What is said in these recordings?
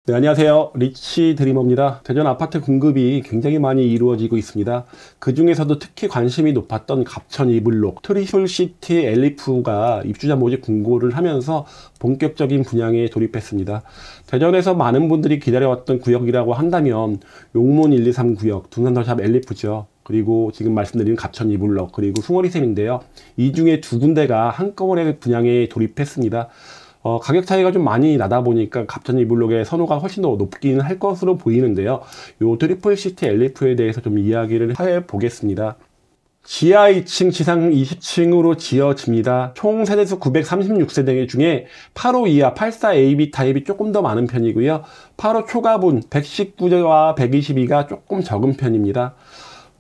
네, 안녕하세요. 리치 드리머입니다. 대전 아파트 공급이 굉장히 많이 이루어지고 있습니다. 그 중에서도 특히 관심이 높았던 갑천 이블록, 트리플시티 엘리프가 입주자 모집 공고를 하면서 본격적인 분양에 돌입했습니다. 대전에서 많은 분들이 기다려왔던 구역이라고 한다면 용문 123 구역, 둔산더샵 엘리프죠. 그리고 지금 말씀드린 갑천 이블록, 그리고 숭어리샘인데요. 이 중에 두 군데가 한꺼번에 분양에 돌입했습니다. 가격 차이가 좀 많이 나다 보니까 갑천 이블록의 선호가 훨씬 더 높긴 할 것으로 보이는데요. 요 트리플시티 엘리프에 대해서 좀 이야기를 해 보겠습니다. 지하 2층, 지상 20층으로 지어집니다. 총 세대수 936세대 중에 8호 이하 84AB 타입이 조금 더 많은 편이고요. 8호 초가분 119와 122가 조금 적은 편입니다.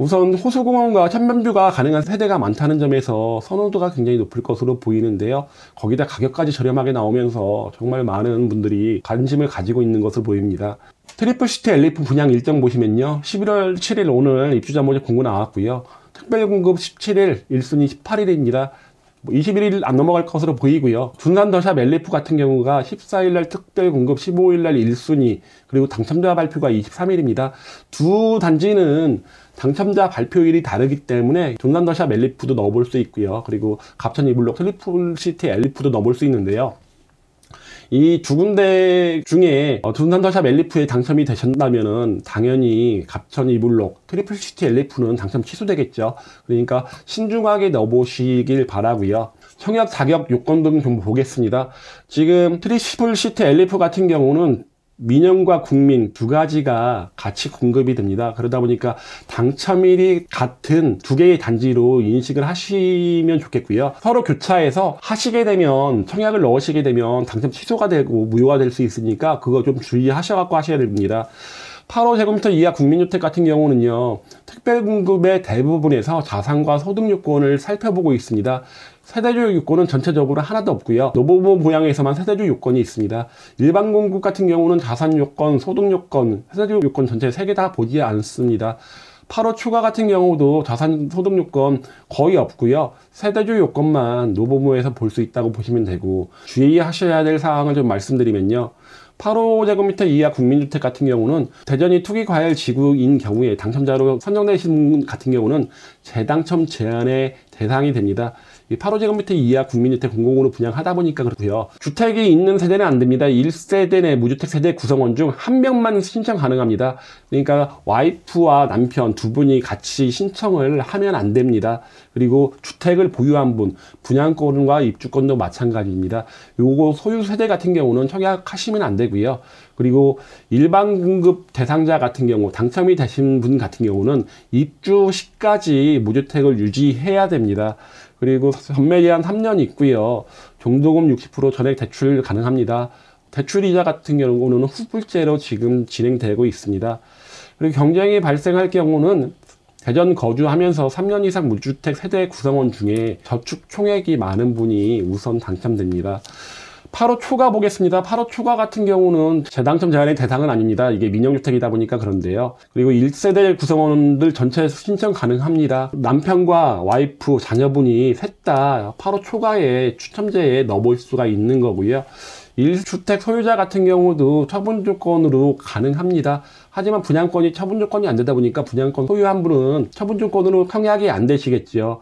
우선 호수공원과 천변뷰가 가능한 세대가 많다는 점에서 선호도가 굉장히 높을 것으로 보이는데요. 거기다 가격까지 저렴하게 나오면서 정말 많은 분들이 관심을 가지고 있는 것으로 보입니다. 트리플시티 엘리프 분양 일정 보시면요. 11월 7일 오늘 입주자 모집 공고 나왔고요. 특별공급 17일, 1순위 18일입니다. 21일 안 넘어갈 것으로 보이고요. 둔산더샵 엘리프 같은 경우가 14일날 특별공급, 15일날 1순위, 그리고 당첨자 발표가 23일입니다. 두 단지는 당첨자 발표일이 다르기 때문에 둔산더샵 엘리프도 넣어볼 수 있고요. 그리고 갑천 이블록, 트리플시티 엘리프도 넣어볼 수 있는데요. 이 두 군데 중에 둔산더샵 엘리프에 당첨이 되셨다면은 당연히 갑천 이블록, 트리플시티 엘리프는 당첨 취소되겠죠. 그러니까 신중하게 넣어보시길 바라고요. 청약 자격 요건 등 좀 보겠습니다. 지금 트리플시티 엘리프 같은 경우는 민영과 국민 두 가지가 같이 공급이 됩니다. 그러다 보니까 당첨일이 같은 두 개의 단지로 인식을 하시면 좋겠고요. 서로 교차해서 하시게 되면, 청약을 넣으시게 되면 당첨 취소가 되고 무효가 될 수 있으니까 그거 좀 주의하셔갖고 하셔야 됩니다. 8호 제곱미터 이하 국민주택 같은 경우는요, 특별공급의 대부분에서 자산과 소득 요건을 살펴보고 있습니다. 세대주 요건은 전체적으로 하나도 없고요. 노부부 부양에서만 세대주 요건이 있습니다. 일반 공급 같은 경우는 자산 요건, 소득 요건, 세대주 요건 전체 3개 다 보지 않습니다. 8호 추가 같은 경우도 자산 소득 요건 거의 없고요. 세대주 요건만 노부부에서 볼 수 있다고 보시면 되고, 주의하셔야 될 사항을 좀 말씀드리면요. 8호 제곱미터 이하 국민주택 같은 경우는 대전이 투기과열 지구인 경우에 당첨자로 선정되신 분 같은 경우는 재당첨 제한의 대상이 됩니다. 8호 제곱미터 이하 국민주택 공공으로 분양하다 보니까 그렇고요. 주택이 있는 세대는 안 됩니다. 1세대 내 무주택 세대 구성원 중 한 명만 신청 가능합니다. 그러니까 와이프와 남편 두 분이 같이 신청을 하면 안 됩니다. 그리고 주택을 보유한 분, 분양권과 입주권도 마찬가지입니다. 요거 소유 세대 같은 경우는 청약하시면 안 되고요. 그리고 일반 공급 대상자 같은 경우, 당첨이 되신 분 같은 경우는 입주 시까지 무주택을 유지해야 됩니다. 그리고 전매기한 3년 있고요. 종도금 60% 전액 대출 가능합니다. 대출이자 같은 경우는 후불제로 지금 진행되고 있습니다. 그리고 경쟁이 발생할 경우는 대전 거주하면서 3년 이상 무주택 세대 구성원 중에 저축 총액이 많은 분이 우선 당첨됩니다. 8호 초과 보겠습니다. 8호 초과 같은 경우는 재당첨 제한의 대상은 아닙니다. 이게 민영주택이다 보니까 그런데요. 그리고 1세대 구성원들 전체 신청 가능합니다. 남편과 와이프, 자녀분이 셋 다 8호 초과에 추첨제에 넣어볼 수가 있는 거고요. 1주택 소유자 같은 경우도 처분 조건으로 가능합니다. 하지만 분양권이 처분 조건이 안 되다 보니까 분양권 소유한 분은 처분 조건으로 청약이 안 되시겠죠.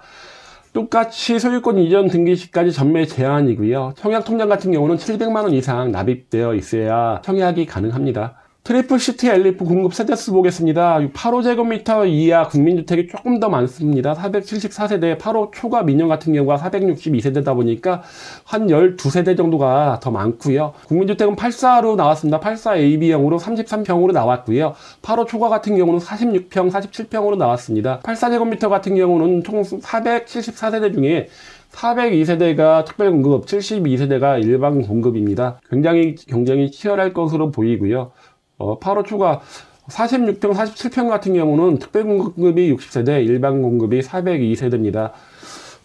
똑같이 소유권 이전 등기 시까지 전매 제한이고요. 청약 통장 같은 경우는 700만 원 이상 납입되어 있어야 청약이 가능합니다. 트리플시티 엘리프 공급 세대수 보겠습니다. 8호 제곱미터 이하 국민주택이 조금 더 많습니다. 474세대, 8호 초과 민영 같은 경우가 462세대다 보니까 한 12세대 정도가 더 많고요. 국민주택은 84로 나왔습니다. 84AB형으로 33평으로 나왔고요. 8호 초과 같은 경우는 46평, 47평으로 나왔습니다. 84제곱미터 같은 경우는 총 474세대 중에 402세대가 특별공급, 72세대가 일반 공급입니다. 굉장히 경쟁이 치열할 것으로 보이고요. 8호 초과 46평, 47평 같은 경우는 특별공급이 60세대, 일반 공급이 402세대입니다.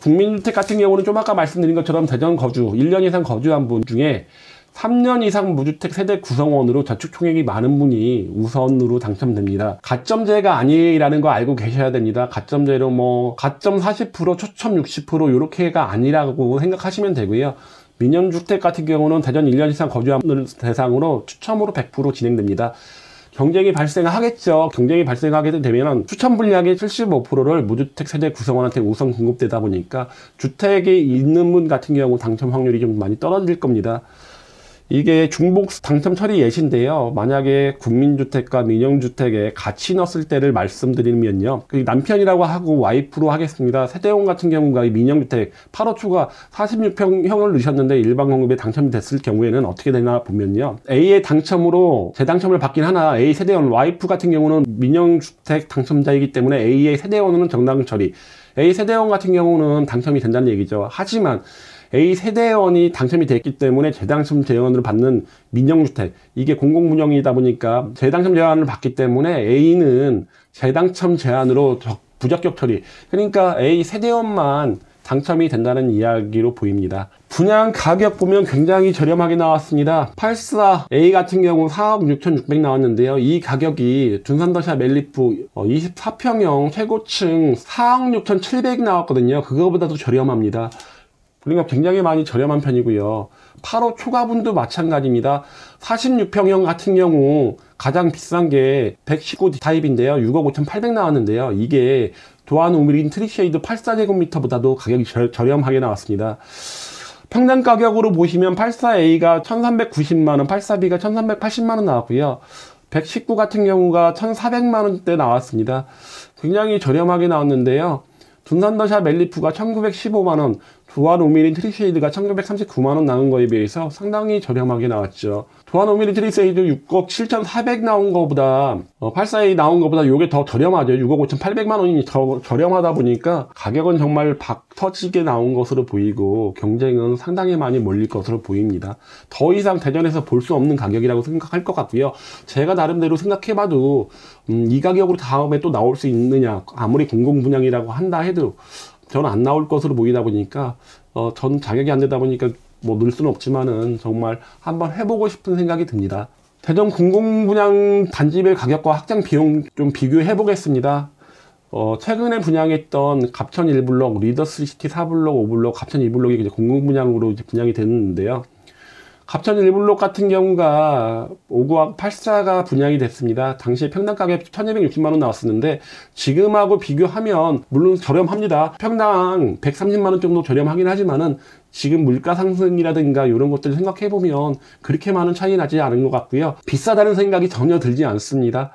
국민주택 같은 경우는 좀 아까 말씀드린 것처럼 대전 거주, 1년 이상 거주한 분 중에 3년 이상 무주택 세대 구성원으로 저축 총액이 많은 분이 우선으로 당첨됩니다. 가점제가 아니라는 거 알고 계셔야 됩니다. 가점제로 가점 40%, 초점 60% 이렇게가 아니라고 생각하시면 되고요. 민영주택 같은 경우는 대전 1년 이상 거주하는 대상으로 추첨으로 100% 진행됩니다. 경쟁이 발생하겠죠. 경쟁이 발생하게 되면 추천 분량의 75%를 무주택 세대 구성원한테 우선 공급되다 보니까 주택이 있는 분 같은 경우 당첨 확률이 좀 많이 떨어질 겁니다. 이게 중복 당첨 처리 예시인데요. 만약에 국민주택과 민영주택에 같이 넣었을 때를 말씀드리면요. 그 남편이라고 하고 와이프로 하겠습니다. 세대원 같은 경우가 민영주택 8호 추가 46평형을 넣으셨는데 일반 공급에 당첨이 됐을 경우에는 어떻게 되나 보면요. A의 당첨으로 재당첨을 받긴 하나 A 세대원 와이프 같은 경우는 민영주택 당첨자이기 때문에 A의 세대원은 정당 처리. A 세대원 같은 경우는 당첨이 된다는 얘기죠. 하지만 A 세대원이 당첨이 됐기 때문에 재당첨 제한을 받는 민영주택, 이게 공공분양이다 보니까 재당첨 제한을 받기 때문에 A는 재당첨 제한으로 부적격 처리, 그러니까 A 세대원만 당첨이 된다는 이야기로 보입니다. 분양 가격 보면 굉장히 저렴하게 나왔습니다. 84 A 같은 경우 4억 6,600 나왔는데요. 이 가격이 둔산더샵 멜리프 24평형 최고층 4억 6,700 나왔거든요. 그거보다도 저렴합니다. 그러니까 굉장히 많이 저렴한 편이고요. 8호 초과분도 마찬가지입니다. 46평형 같은 경우 가장 비싼 게 119 타입인데요. 6억 5,800 나왔는데요. 이게 도안 우미린 트리쉐이드 84제곱미터보다도 가격이 저렴하게 나왔습니다. 평당 가격으로 보시면 84A가 1,390만원, 84B가 1,380만원 나왔고요. 119 같은 경우가 1,400만원대 나왔습니다. 굉장히 저렴하게 나왔는데요. 둔산더샵 멜리프가 1,915만원, 도안 오미린 트리쉐이드가 1,939만원 나온 거에 비해서 상당히 저렴하게 나왔죠. 도안 오미린 트리쉐이드 6억 7,400 나온 거보다 84A 나온 거보다 이게 더 저렴하죠. 6억 5,800만원이 더 저렴하다 보니까 가격은 정말 박 터지게 나온 것으로 보이고 경쟁은 상당히 많이 몰릴 것으로 보입니다. 더 이상 대전에서 볼 수 없는 가격이라고 생각할 것 같고요. 제가 나름대로 생각해봐도 이 가격으로 다음에 또 나올 수 있느냐, 아무리 공공분양이라고 한다 해도 저는 안 나올 것으로 보이다 보니까 전 자격이 안 되다 보니까 뭐 넣을 수는 없지만은 정말 한번 해보고 싶은 생각이 듭니다. 대전 공공분양 단지별 가격과 확장 비용 좀 비교해 보겠습니다. 최근에 분양했던 갑천 1블록, 리더스시티 4블록, 5블록, 갑천 2블록이 이제 공공분양으로 이제 분양이 됐는데요. 갑천 1블록 같은 경우가 5구학 84가 분양이 됐습니다. 당시에 평당 가격 1,260만원 나왔었는데 지금하고 비교하면 물론 저렴합니다. 평당 130만원 정도 저렴하긴 하지만은 지금 물가 상승이라든가 이런 것들을 생각해보면 그렇게 많은 차이 나지 않은 것 같고요. 비싸다는 생각이 전혀 들지 않습니다.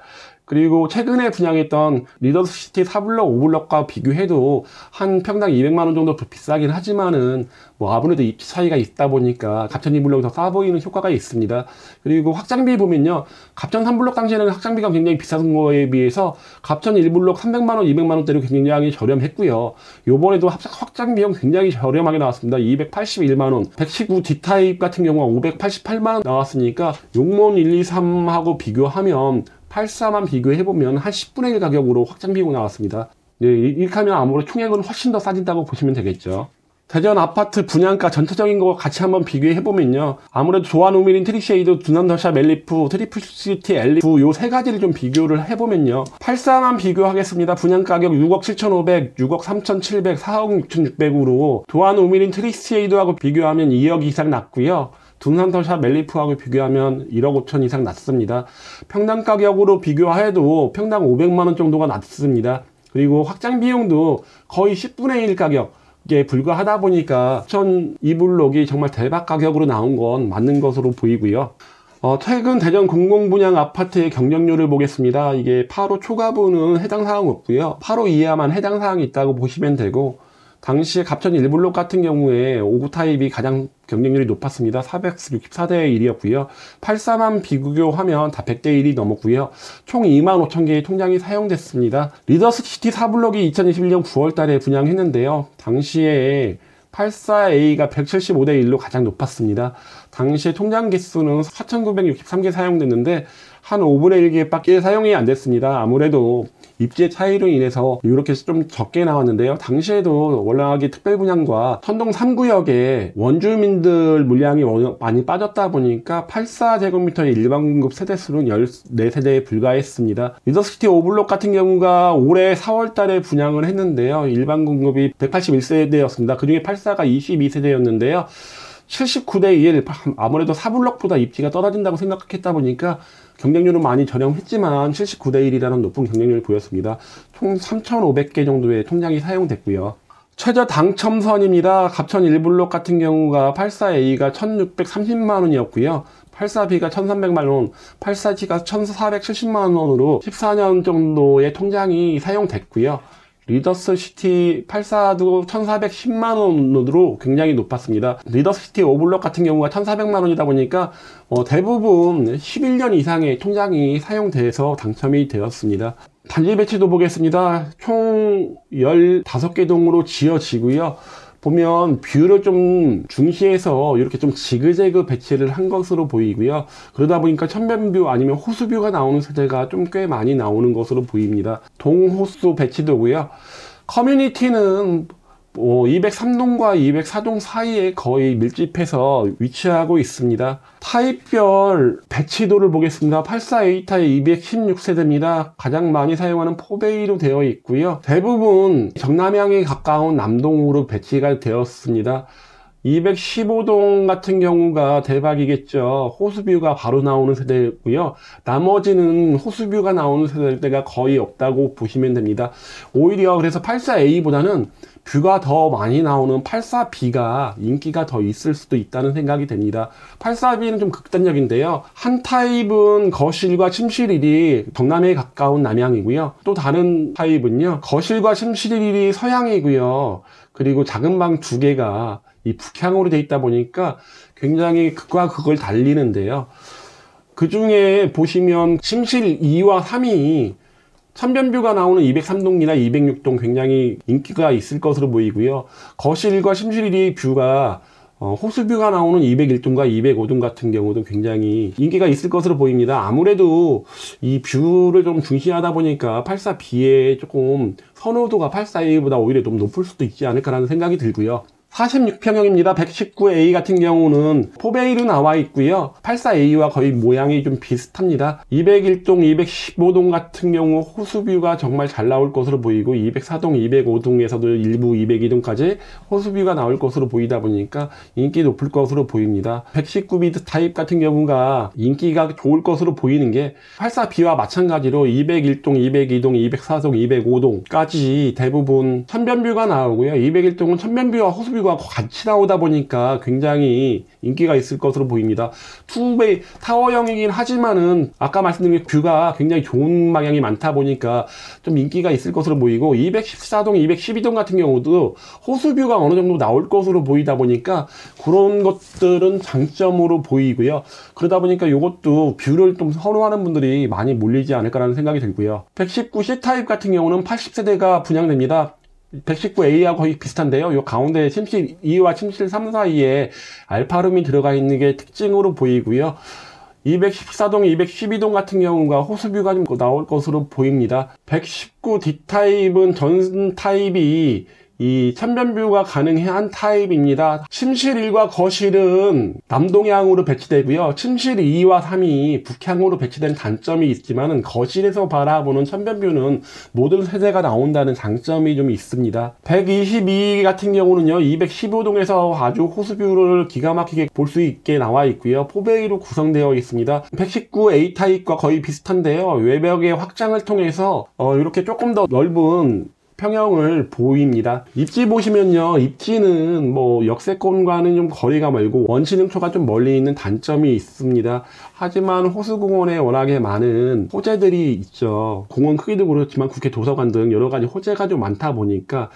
그리고 최근에 분양했던 리더스시티 4블록, 5블록과 비교해도 한 평당 200만원 정도 더 비싸긴 하지만은 뭐 아무래도 입지 차이가 있다 보니까 갑천 2블록이 더 싸 보이는 효과가 있습니다. 그리고 확장비 보면요. 갑천 3블록 당시에는 확장비가 굉장히 비싼 거에 비해서 갑천 1블록 300만원, 200만원대로 굉장히 저렴했고요. 요번에도 확장 비용 굉장히 저렴하게 나왔습니다. 281만원. 119 D타입 같은 경우가 588만원 나왔으니까 용몬 1, 2, 3하고 비교하면 84만 비교해보면 한 10분의 1 가격으로 확장 비용 나왔습니다. 네, 이렇게 하면 아무래도 총액은 훨씬 더 싸진다고 보시면 되겠죠. 대전 아파트 분양가 전체적인 거 같이 한번 비교해보면요. 아무래도 도안 우미린 트리쉐이드, 둔산더샵 멜리프, 트리플시티 엘리프 요 세 가지를 좀 비교를 해보면요. 84만 비교하겠습니다. 분양가격 6억 7,500, 6억 3,700, 4억 6,600으로 도안 우미린 트리쉐이드하고 비교하면 2억 이상 낮고요. 둔산더샵 멜리프하고 비교하면 1억 5천 이상 낮습니다. 평당 가격으로 비교해도 평당 500만원 정도가 낮습니다. 그리고 확장 비용도 거의 10분의 1 가격에 불과하다 보니까 2블록이 정말 대박 가격으로 나온 건 맞는 것으로 보이고요. 최근 대전 공공분양 아파트의 경쟁률을 보겠습니다. 이게 8호 초과분은 해당 사항 없고요. 8호 이하만 해당 사항이 있다고 보시면 되고, 당시에 갑천 1블록 같은 경우에 5구 타입이 가장 경쟁률이 높았습니다. 464대 1이었고요. 84만 비교하면 다 100대 1이 넘었고요. 총 2만 5천 개의 통장이 사용됐습니다. 리더스시티 4블록이 2021년 9월 달에 분양했는데요. 당시에 84A가 175대 1로 가장 높았습니다. 당시에 통장 개수는 4,963개 사용됐는데 한 5분의 1개밖에 사용이 안 됐습니다. 아무래도 입지의 차이로 인해서 이렇게 좀 적게 나왔는데요. 당시에도 워낙에 특별분양과 천동 3구역에 원주민들 물량이 많이 빠졌다 보니까 84제곱미터의 일반 공급 세대수는 14세대에 불과했습니다. 리더시티 5블록 같은 경우가 올해 4월 달에 분양을 했는데요. 일반 공급이 181세대였습니다. 그 중에 84가 22세대였는데요. 79대 1, 아무래도 사블럭보다 입지가 떨어진다고 생각했다 보니까 경쟁률은 많이 저렴했지만 79대 1이라는 높은 경쟁률을 보였습니다. 총 3,500개 정도의 통장이 사용됐고요. 최저 당첨선입니다. 갑천 1블록 같은 경우가 84A가 1,630만원이었고요. 84B가 1,300만원, 84C가 1,470만원으로 14년 정도의 통장이 사용됐고요. 리더스시티 84도 1,410만원으로 굉장히 높았습니다. 리더스시티 5블록 같은 경우가 1,400만원이다 보니까 대부분 11년 이상의 통장이 사용돼서 당첨이 되었습니다. 단지 배치도 보겠습니다. 총 15개 동으로 지어지고요. 보면 뷰를 좀 중시해서 이렇게 좀 지그재그 배치를 한 것으로 보이고요. 그러다 보니까 천변뷰 아니면 호수뷰가 나오는 세대가 좀 꽤 많이 나오는 것으로 보입니다. 동호수 배치도고요. 커뮤니티는 203동과 204동 사이에 거의 밀집해서 위치하고 있습니다. 타입별 배치도를 보겠습니다. 84A 타입 216세대입니다. 가장 많이 사용하는 4베이로 되어 있고요. 대부분 정남향에 가까운 남동으로 배치가 되었습니다. 215동 같은 경우가 대박이겠죠. 호수뷰가 바로 나오는 세대고요. 나머지는 호수뷰가 나오는 세대가 거의 없다고 보시면 됩니다. 오히려 그래서 84A보다는 뷰가 더 많이 나오는 84B가 인기가 더 있을 수도 있다는 생각이 됩니다. 84B는 좀 극단적인데요. 한 타입은 거실과 침실일이 정남에 가까운 남향이고요. 또 다른 타입은요. 거실과 침실일이 서향이고요. 그리고 작은 방 2개가 이 북향으로 되어 있다 보니까 굉장히 극과 극을 달리는데요. 그 중에 보시면 침실 2와 3이 천변뷰가 나오는 203동이나 206동 굉장히 인기가 있을 것으로 보이고요. 거실과 침실이 뷰가 호수뷰가 나오는 201동과 205동 같은 경우도 굉장히 인기가 있을 것으로 보입니다. 아무래도 이 뷰를 좀 중시하다 보니까 84B의 조금 선호도가 84A보다 오히려 좀 높을 수도 있지 않을까라는 생각이 들고요. 46평형입니다. 119A 같은 경우는 4베이로 나와 있고요. 84A와 거의 모양이 좀 비슷합니다. 201동, 215동 같은 경우 호수뷰가 정말 잘 나올 것으로 보이고 204동, 205동에서도 일부 202동까지 호수뷰가 나올 것으로 보이다 보니까 인기 높을 것으로 보입니다. 119B 타입 같은 경우가 인기가 좋을 것으로 보이는 게 84B와 마찬가지로 201동, 202동, 204동, 205동까지 대부분 천변뷰가 나오고요. 201동은 천변뷰와 호수뷰가 같이 나오다 보니까 굉장히 인기가 있을 것으로 보입니다. 2베이 타워형이긴 하지만은 아까 말씀드린 뷰가 굉장히 좋은 방향이 많다 보니까 좀 인기가 있을 것으로 보이고 214동, 212동 같은 경우도 호수뷰가 어느 정도 나올 것으로 보이다 보니까 그런 것들은 장점으로 보이고요. 그러다 보니까 이것도 뷰를 좀 선호하는 분들이 많이 몰리지 않을까라는 생각이 들고요. 119C 타입 같은 경우는 80세대가 분양됩니다. 119A하고 거의 비슷한데요. 이 가운데 침실 2와 침실 3 사이에 알파룸이 들어가 있는 게 특징으로 보이고요. 214동, 212동 같은 경우가 호수뷰가 좀 나올 것으로 보입니다. 119D 타입은 전 타입이 이 천변뷰가 가능한 타입입니다. 침실 1과 거실은 남동향으로 배치되고요. 침실 2와 3이 북향으로 배치된 단점이 있지만 거실에서 바라보는 천변뷰는 모든 세대가 나온다는 장점이 좀 있습니다. 122 같은 경우는요. 215동에서 아주 호수뷰를 기가 막히게 볼 수 있게 나와 있고요. 4베이로 구성되어 있습니다. 119A 타입과 거의 비슷한데요. 외벽의 확장을 통해서 이렇게 조금 더 넓은 평형을 보입니다. 입지 보시면요. 입지는 뭐 역세권과는 좀 거리가 멀고 원신흥초가 좀 멀리 있는 단점이 있습니다. 하지만 호수공원에 워낙에 많은 호재들이 있죠. 공원 크기도 그렇지만 국회 도서관 등 여러 가지 호재가 좀 많다 보니까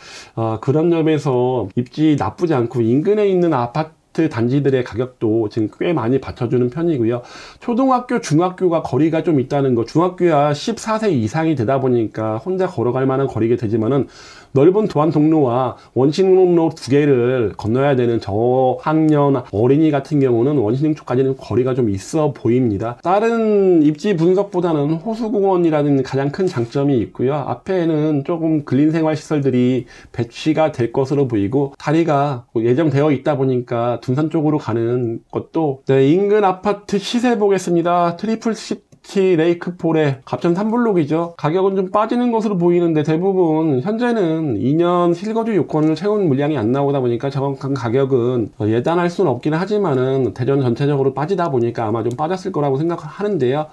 그런 점에서 입지 나쁘지 않고 인근에 있는 아파트 단지들의 가격도 지금 꽤 많이 받쳐주는 편이고요. 초등학교, 중학교가 거리가 좀 있다는 거, 중학교야 14세 이상이 되다 보니까 혼자 걸어갈 만한 거리가 되지만은 넓은 도안 통로와 원신흥로 2개를 건너야 되는 저학년 어린이 같은 경우는 원신흥초까지는 거리가 좀 있어 보입니다. 다른 입지 분석보다는 호수공원이라는 가장 큰 장점이 있고요. 앞에는 조금 근린생활시설들이 배치가 될 것으로 보이고 다리가 예정되어 있다 보니까 둔산 쪽으로 가는 것도 인근 아파트 시세 보겠습니다. 트리플 트리플시티 레이크폴의 갑천 3블록이죠. 가격은 좀 빠지는 것으로 보이는데 대부분 현재는 2년 실거주 요건을 채운 물량이 안 나오다 보니까 정확한 가격은 예단할 수는 없긴 하지만은 대전 전체적으로 빠지다 보니까 아마 좀 빠졌을 거라고 생각하는데요.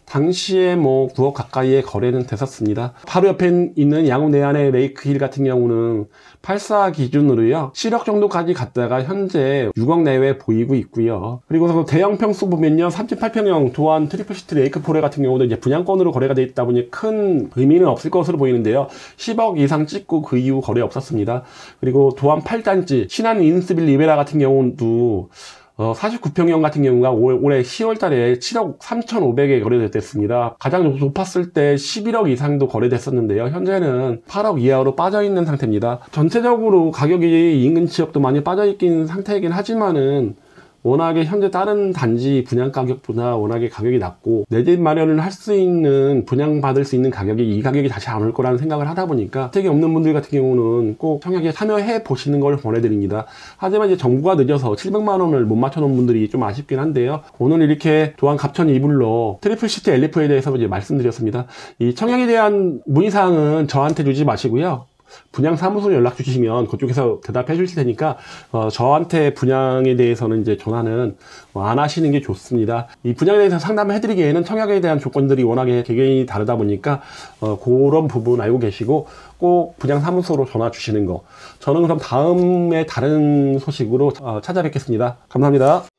당시에 뭐 9억 가까이의 거래는 됐었습니다. 바로 옆에 있는 양우 내안의 레이크힐 같은 경우는 84 기준으로요 7억 정도까지 갔다가 현재 6억 내외 보이고 있고요. 그리고 대형 평수 보면요 38평형 도안 트리플시티 레이크포레 같은 경우도 이제 분양권으로 거래가 되어 있다 보니 큰 의미는 없을 것으로 보이는데요. 10억 이상 찍고 그 이후 거래 없었습니다. 그리고 도안 8단지 신한 인스빌 리베라 같은 경우도 49평형 같은 경우가 올해 10월 달에 7억 3,500에 거래됐습니다. 가장 높았을 때 11억 이상도 거래됐었는데요. 현재는 8억 이하로 빠져있는 상태입니다. 전체적으로 가격이 인근 지역도 많이 빠져있긴 상태이긴 하지만은 워낙에 현재 다른 단지 분양 가격보다 워낙에 가격이 낮고 내 집 마련을 할 수 있는 분양받을 수 있는 가격이 이 가격이 다시 안 올 거라는 생각을 하다 보니까 택이 없는 분들 같은 경우는 꼭 청약에 참여해 보시는 걸 권해드립니다. 하지만 이제 정부가 늦어서 700만 원을 못 맞춰 놓은 분들이 좀 아쉽긴 한데요. 오늘 이렇게 도안 갑천 이불로 트리플시티 엘리프에 대해서 이제 말씀드렸습니다. 이 청약에 대한 문의사항은 저한테 주지 마시고요. 분양 사무소로 연락 주시면 그쪽에서 대답해 주실 테니까 저한테 분양에 대해서는 이제 전화는 안 하시는 게 좋습니다. 이 분양에 대해서 상담을 해드리기에는 청약에 대한 조건들이 워낙에 개개인이 다르다 보니까 그런 부분 알고 계시고 꼭 분양 사무소로 전화 주시는 거. 저는 그럼 다음에 다른 소식으로 찾아뵙겠습니다. 감사합니다.